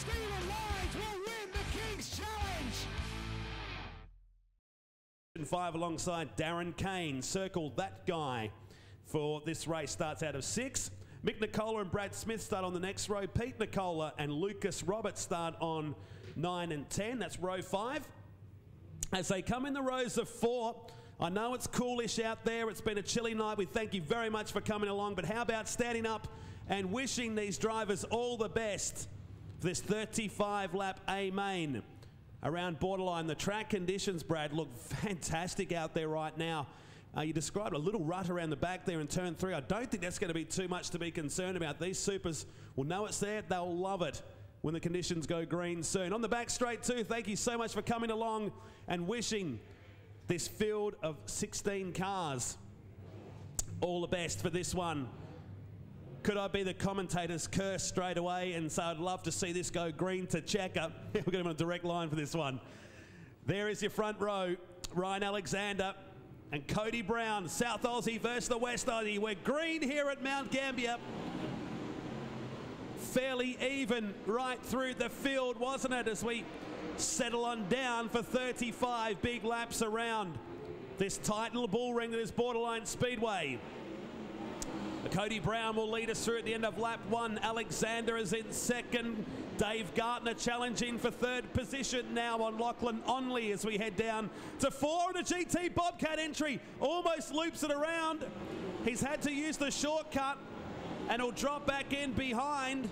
Steven Lyons will win the King's Challenge. 5 alongside Darren Kane. Circle that guy for this race. Starts out of 6. Mick Nicola and Brad Smith start on the next row. Pete Nicola and Lucas Roberts start on 9 and 10. That's row 5. As they come in the rows of 4, I know it's coolish out there. It's been a chilly night. We thank you very much for coming along. But how about standing up and wishing these drivers all the best for this 35-lap A main around Borderline. The track conditions, Brad, look fantastic out there right now. You described a little rut around the back there in turn 3. I don't think that's going to be too much to be concerned about. These supers will know it's there. They'll love it when the conditions go green soon. On the back straight too, thank you so much for coming along and wishing this field of 16 cars all the best for this one. Could I be the commentator's curse straight away and say I'd love to see this go green to checker. We're going to have a direct line for this one. There is your front row. Ryan Alexander and Cody Brown, South Aussie versus the West Aussie. We're green here at Mount Gambier. Fairly even right through the field, wasn't it, as we settle on down for 35 big laps around this tight little bull ring that is Borderline Speedway. Cody Brown will lead us through at the end of lap 1. Alexander is in second. Dave Gartner challenging for 3rd position now on Lachlan Onley as we head down to 4. And a GT Bobcat entry almost loops it around. He's had to use the shortcut and he'll drop back in behind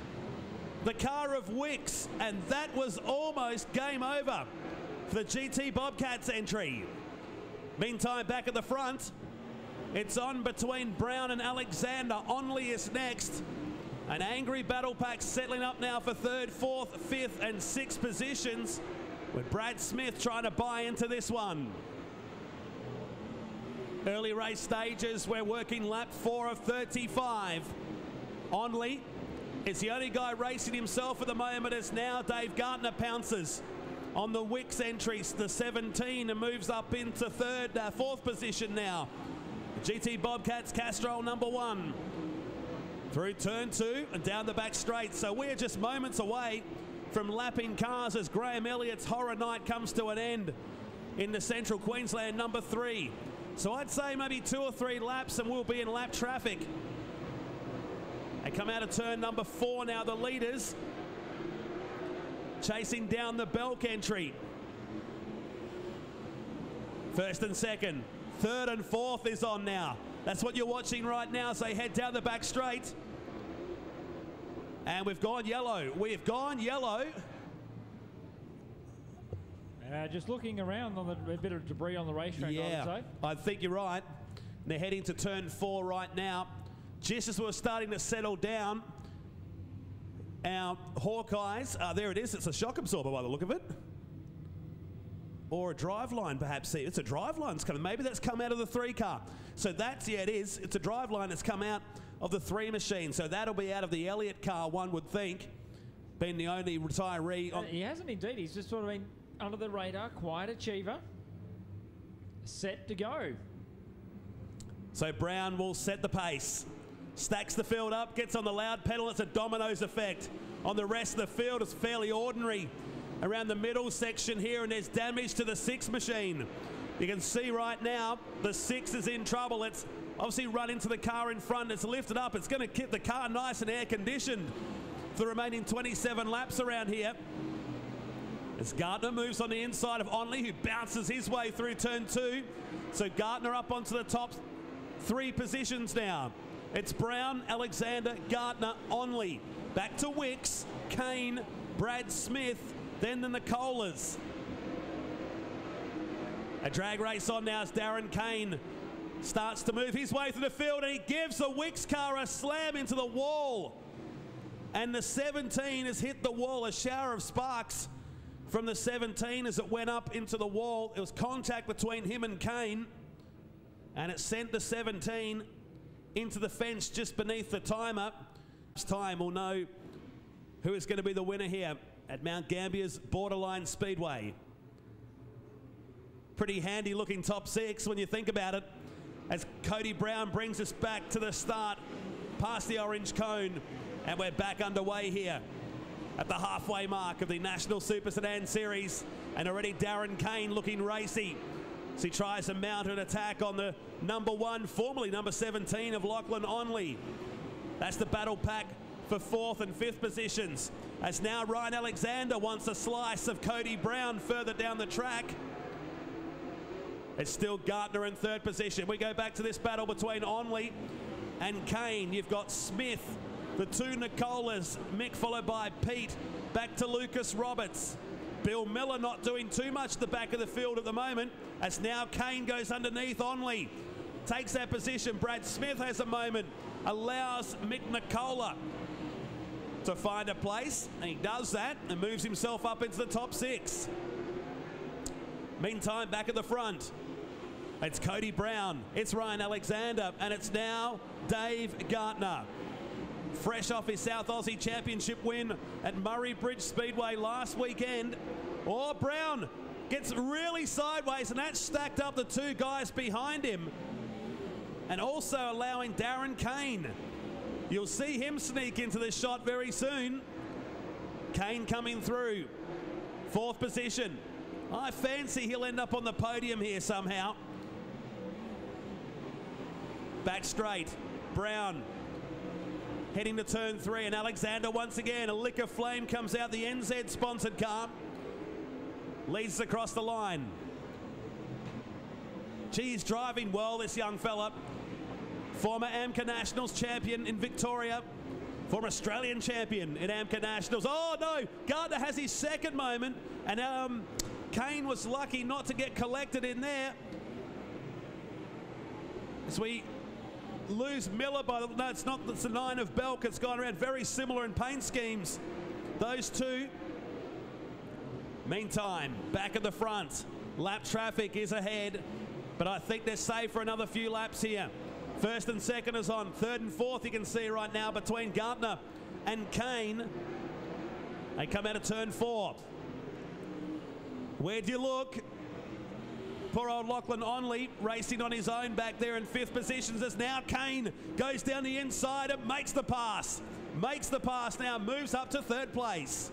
the car of Wicks, and that was almost game over for the GT Bobcats entry. Meantime, back at the front, it's on between Brown and Alexander. Onley is next. An angry battle pack settling up now for 3rd, 4th, 5th and 6th positions, with Brad Smith trying to buy into this one. Early race stages, we're working lap 4 of 35. Onley is the only guy racing himself at the moment, as now Dave Gartner pounces on the Wicks entries, the 17, and moves up into 4th position now. GT Bobcats, Castrol number 1. Through turn 2 and down the back straight. So we're just moments away from lapping cars as Graham Elliott's Horror Night comes to an end in the Central Queensland number 3. So I'd say maybe 2 or 3 laps and we'll be in lap traffic. They come out of turn number 4 now, the leaders chasing down the Belk entry. 1st and 2nd. 3rd and 4th is on now. That's what you're watching right now as they head down the back straight. And we've gone yellow. We've gone yellow. Just looking around on a bit of debris on the racetrack, I would say. I think you're right. They're heading to turn 4 right now. Just as we're starting to settle down, our Hawkeyes, there it is. It's a shock absorber by the look of it. Or a drive line, perhaps. See, it's a drive line that's coming. Maybe that's come out of the 3 car. So that's, yeah, it is. It's a drive line that's come out of the 3 machine. So that'll be out of the Elliott car, one would think, being the only retiree. He hasn't indeed. He's just sort of been under the radar, quiet achiever, set to go. So Brown will set the pace. Stacks the field up, gets on the loud pedal. It's a dominoes effect on the rest of the field. It's fairly ordinary around the middle section here, and there's damage to the 6 machine. You can see right now the 6 is in trouble. It's obviously run into the car in front. It's lifted up. It's going to keep the car nice and air conditioned for the remaining 27 laps around here. As Gartner moves on the inside of Onley, who bounces his way through turn 2. So Gartner up onto the top 3 positions now. It's Brown, Alexander, Gartner, Onley. Back to Wicks, Kane, Brad Smith, then the Nicolas. A drag race on now as Darren Kane starts to move his way through the field, and he gives the Wicks car a slam into the wall. And the 17 has hit the wall. A shower of sparks from the 17 as it went up into the wall. It was contact between him and Kane, and it sent the 17 into the fence just beneath the timer. This time we'll know who is going to be the winner here at Mount Gambier's Borderline Speedway. Pretty handy looking top 6 when you think about it, as Cody Brown brings us back to the start past the orange cone, and we're back underway here at the halfway mark of the National Super Sedan Series. And already Darren Kane looking racy as he tries to mount an attack on the number 1, formerly number 17 of Lachlan Onley. That's the battle pack for 4th and 5th positions. As now Ryan Alexander wants a slice of Cody Brown further down the track. It's still Gartner in 3rd position. We go back to this battle between Onley and Kane. You've got Smith, the 2 Nicolas, Mick followed by Pete, back to Lucas Roberts. Bill Miller not doing too much at the back of the field at the moment, as now Kane goes underneath Onley. Takes that position. Brad Smith has a moment, allows Mick Nicola to find a place, and he does that and moves himself up into the top 6. Meantime, back at the front, it's Cody Brown, it's Ryan Alexander, and it's now Dave Gartner. Fresh off his South Aussie Championship win at Murray Bridge Speedway last weekend. Oh, Brown gets really sideways, and that stacked up the 2 guys behind him, and also allowing Darren Kane. You'll see him sneak into the shot very soon. Kane coming through, 4th position. I fancy he'll end up on the podium here somehow. Back straight, Brown heading to turn 3, and Alexander once again, a lick of flame comes out, the NZ sponsored car. Leads across the line. He's driving well, this young fella. Former AMCA Nationals champion in Victoria. Former Australian champion in AMCA Nationals. Oh no, Gardner has his 2nd moment, and Kane was lucky not to get collected in there. As we lose Miller by the, no, it's not, it's the 9 of Belk. It's gone around, very similar in paint schemes, those 2. Meantime, back at the front, lap traffic is ahead, but I think they're safe for another few laps here. 1st and 2nd is on, 3rd and 4th you can see right now between Gartner and Kane. They come out of turn 4. Where'd you look? Poor old Lachlan Onley racing on his own back there in 5th positions, as now Kane goes down the inside and makes the pass. Makes the pass now, moves up to 3rd place.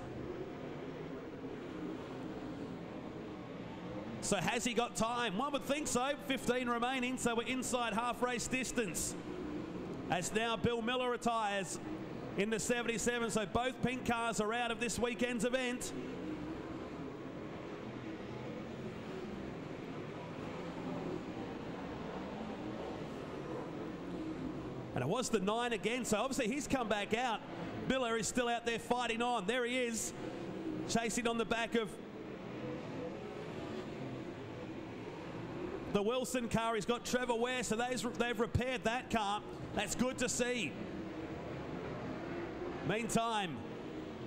So has he got time? One would think so. 15 remaining, so we're inside half race distance. As now Bill Miller retires in the 77, so both pink cars are out of this weekend's event. And it was the 9 again, so obviously he's come back out. Miller is still out there fighting on. There he is, chasing on the back of the Wilson car. He's got Trevor Ware, so they've repaired that car. That's good to see. Meantime,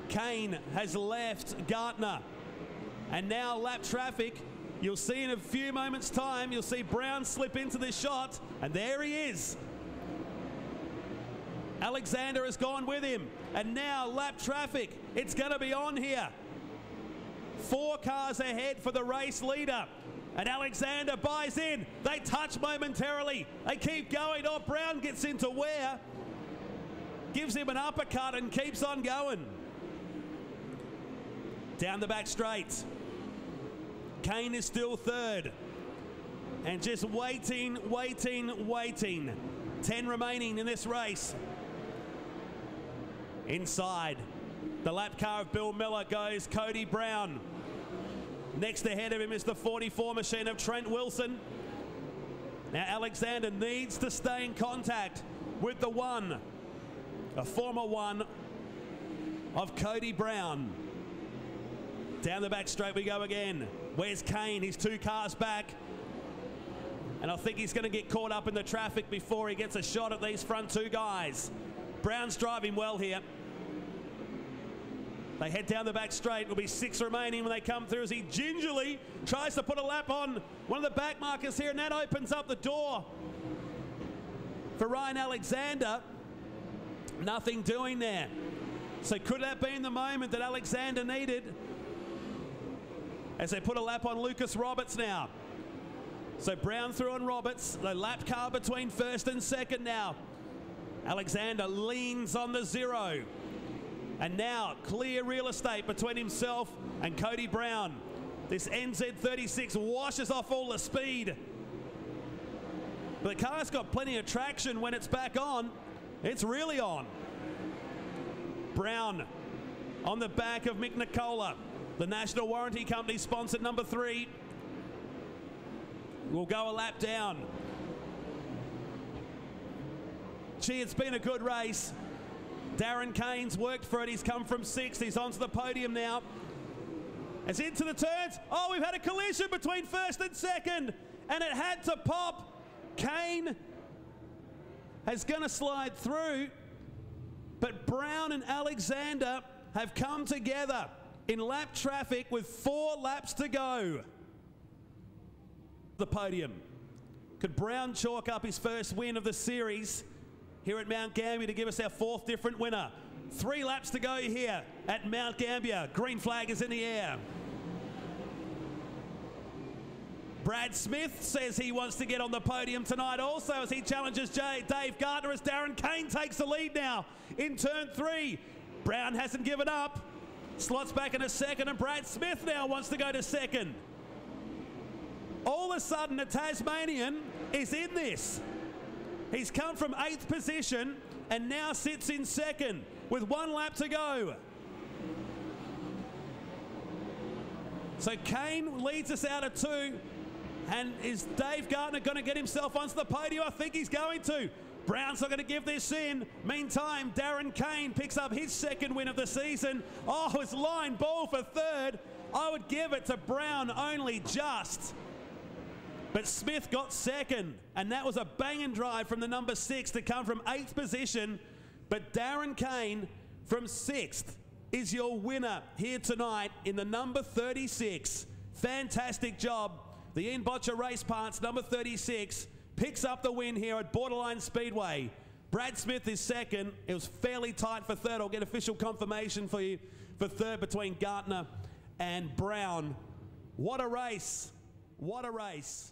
Kane has left Gartner. And now lap traffic. You'll see in a few moments' time, you'll see Brown slip into this shot. And there he is. Alexander has gone with him. And now lap traffic. It's going to be on here. 4 cars ahead for the race leader. And Alexander buys in. They touch momentarily. They keep going. Oh, Brown gets into Ware. Gives him an uppercut and keeps on going. Down the back straight. Kane is still 3rd. And just waiting. 10 remaining in this race. Inside the lap car of Bill Miller goes Cody Brown. Next ahead of him is the 44 machine of Trent Wilson. Now Alexander needs to stay in contact with the 1, a former 1 of Cody Brown. Down the back straight we go again. Where's Kane? He's 2 cars back. And I think he's going to get caught up in the traffic before he gets a shot at these front 2 guys. Brown's driving well here. They head down the back straight. It'll be 6 remaining when they come through as he gingerly tries to put a lap on one of the back markers here, and that opens up the door for Ryan Alexander. Nothing doing there. So could that be the moment that Alexander needed as they put a lap on Lucas Roberts now? So Brown through on Roberts. The lap car between 1st and 2nd now. Alexander leans on the 0. And now clear real estate between himself and Cody Brown. This NZ36 washes off all the speed. But the car's got plenty of traction when it's back on. It's really on. Brown on the back of Mick Nicola. The National Warranty Company sponsored number 3. Will go a lap down. Gee, it's been a good race. Darren Kane's worked for it. He's come from 6th. He's onto the podium now. It's into the turns. Oh, we've had a collision between 1st and 2nd, and it had to pop. Kane is going to slide through, but Brown and Alexander have come together in lap traffic with 4 laps to go. The podium. Could Brown chalk up his first win of the series here at Mount Gambier to give us our 4th different winner? 3 laps to go here at Mount Gambier. Green flag is in the air. Brad Smith says he wants to get on the podium tonight also as he challenges Dave Gardner as Darren Kane takes the lead now in turn 3. Brown hasn't given up. Slots back in a 2nd, and Brad Smith now wants to go to 2nd. All of a sudden, a Tasmanian is in this. He's come from 8th position and now sits in 2nd with 1 lap to go. So Kane leads us out of 2. And is Dave Gardner going to get himself onto the podium? I think he's going to. Brown's not going to give this in. Meantime, Darren Kane picks up his 2nd win of the season. Oh, it's line ball for 3rd. I would give it to Brown only just. But Smith got 2nd, and that was a banging drive from the number 6 to come from 8th position. But Darren Kane from 6th is your winner here tonight in the number 36. Fantastic job. The Ian Botcher Race Parts, number 36, picks up the win here at Borderline Speedway. Brad Smith is 2nd. It was fairly tight for 3rd. I'll get official confirmation for you for 3rd between Gardner and Brown. What a race. What a race.